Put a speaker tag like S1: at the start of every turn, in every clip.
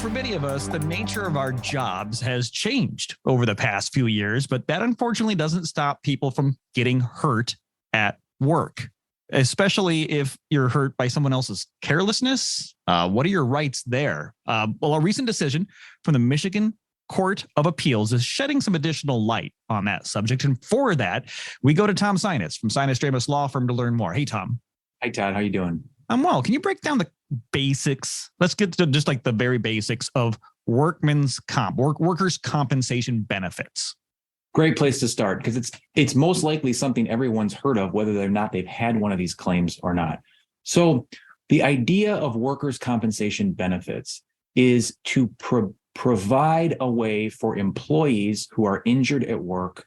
S1: for many of us, the nature of our jobs has changed over the past few years, but that unfortunately doesn't stop people from getting hurt at work, especially if you're hurt by someone else's carelessness. What are your rights there? Well, a recent decision from the Michigan Court of Appeals is shedding some additional light on that subject. And for that, we go to Tom Sinas from Sinas Dramus Law Firm to learn more. Hey, Tom.
S2: Hi, Todd. How you doing?
S1: I'm well. Can you break down the basics? Let's get to just like the very basics of workers' compensation benefits.
S2: Great place to start, because it's most likely something everyone's heard of, whether or not they've had one of these claims or not. So the idea of workers' compensation benefits is to provide a way for employees who are injured at work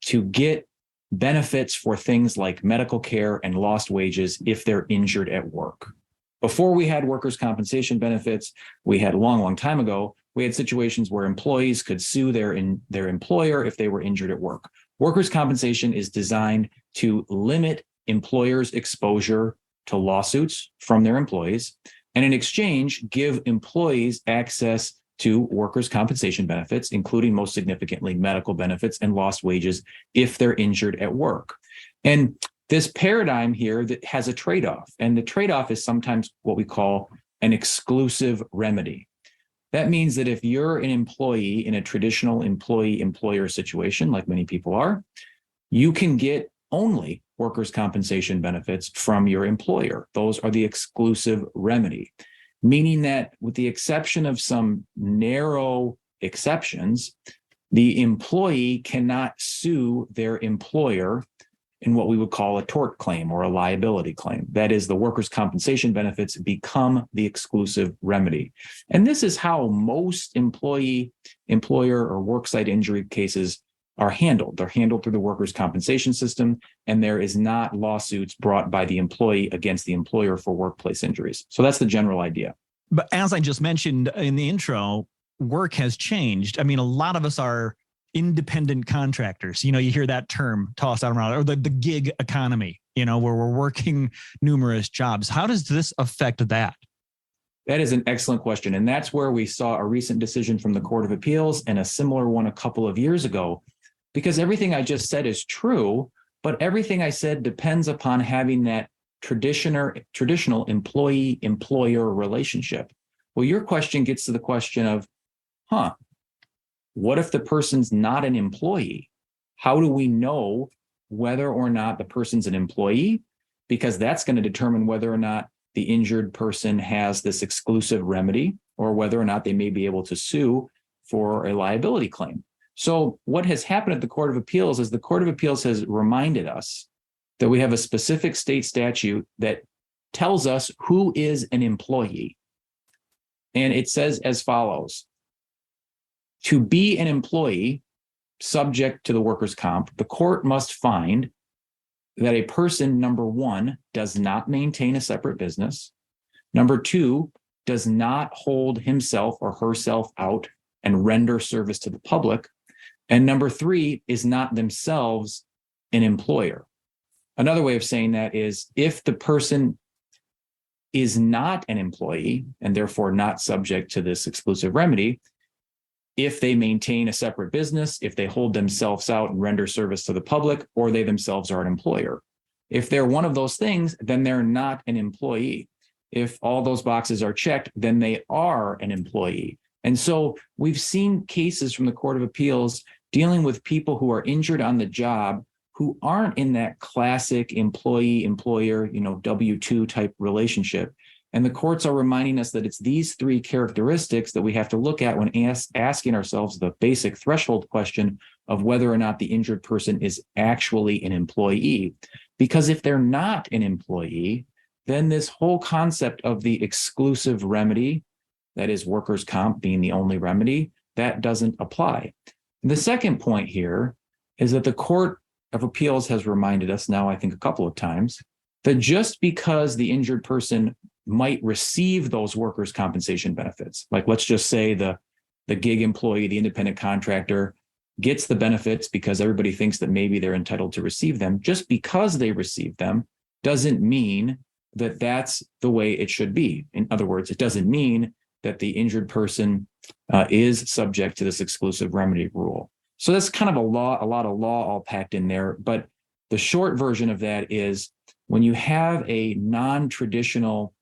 S2: to get benefits for things like medical care and lost wages if they're injured at work. Before we had workers' compensation benefits, we had a long time ago, we had situations where employees could sue their employer if they were injured at work. Workers' compensation is designed to limit employers' exposure to lawsuits from their employees, and in exchange, give employees access to workers' compensation benefits, including most significantly medical benefits and lost wages if they're injured at work. And this paradigm here that has a trade-off, and the trade-off is sometimes what we call an exclusive remedy. That means that if you're an employee in a traditional employee-employer situation, like many people are, you can get only workers' compensation benefits from your employer. Those are the exclusive remedy, meaning that with the exception of some narrow exceptions, the employee cannot sue their employer in what we would call a tort claim or a liability claim. That is, the workers' compensation benefits become the exclusive remedy. And this is how most employer, or worksite injury cases are handled. They're handled through the workers' compensation system, and there is not lawsuits brought by the employee against the employer for workplace injuries. So that's the general idea.
S1: But as I just mentioned in the intro, work has changed. I mean, a lot of us are independent contractors. You know, you hear that term tossed out around, or the gig economy, you know, where we're working numerous jobs. How does this affect that?
S2: That is an excellent question. And that's where we saw a recent decision from the Court of Appeals and a similar one a couple of years ago, because everything I just said is true, but everything I said depends upon having that traditional employee-employer relationship. Well, your question gets to the question of, what if the person's not an employee? How do we know whether or not the person's an employee? Because that's going to determine whether or not the injured person has this exclusive remedy, or whether or not they may be able to sue for a liability claim. So what has happened at the Court of Appeals is the Court of Appeals has reminded us that we have a specific state statute that tells us who is an employee. And it says as follows: to be an employee subject to the workers' comp, the court must find that a person, number one, does not maintain a separate business. Number two, does not hold himself or herself out and render service to the public. And number three, is not themselves an employer. Another way of saying that is, if the person is not an employee and therefore not subject to this exclusive remedy, if they maintain a separate business, if they hold themselves out and render service to the public, or they themselves are an employer. If they're one of those things, then they're not an employee. If all those boxes are checked, then they are an employee. And so we've seen cases from the Court of Appeals dealing with people who are injured on the job who aren't in that classic employee-employer, W-2 type relationship. And the courts are reminding us that it's these three characteristics that we have to look at when asking ourselves the basic threshold question of whether or not the injured person is actually an employee. Because if they're not an employee, then this whole concept of the exclusive remedy, that is workers' comp being the only remedy, that doesn't apply. The second point here is that the Court of Appeals has reminded us now, I think a couple of times, that just because the injured person might receive those workers' compensation benefits, like let's just say the gig employee, the independent contractor, gets the benefits because everybody thinks that maybe they're entitled to receive them, just because they receive them doesn't mean that that's the way it should be. In other words, it doesn't mean that the injured person is subject to this exclusive remedy rule. So that's kind of a lot of law all packed in there. But the short version of that is when you have a non-traditional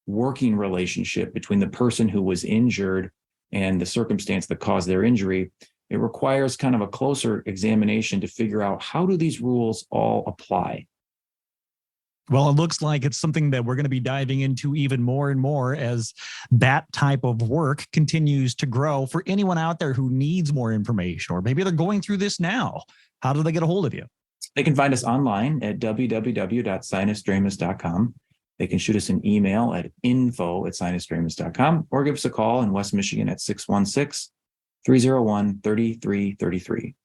S2: working relationship between the person who was injured and the circumstance that caused their injury, it requires kind of a closer examination to figure out how do these rules all apply.
S1: Well, it looks like it's something that we're going to be diving into even more and more as that type of work continues to grow. For anyone out there who needs more information, or maybe they're going through this now, how do they get a hold of you?
S2: They can find us online at www.sinusdramus.com. They can shoot us an email at info@sinusdramus.com or give us a call in West Michigan at 616-301-3333.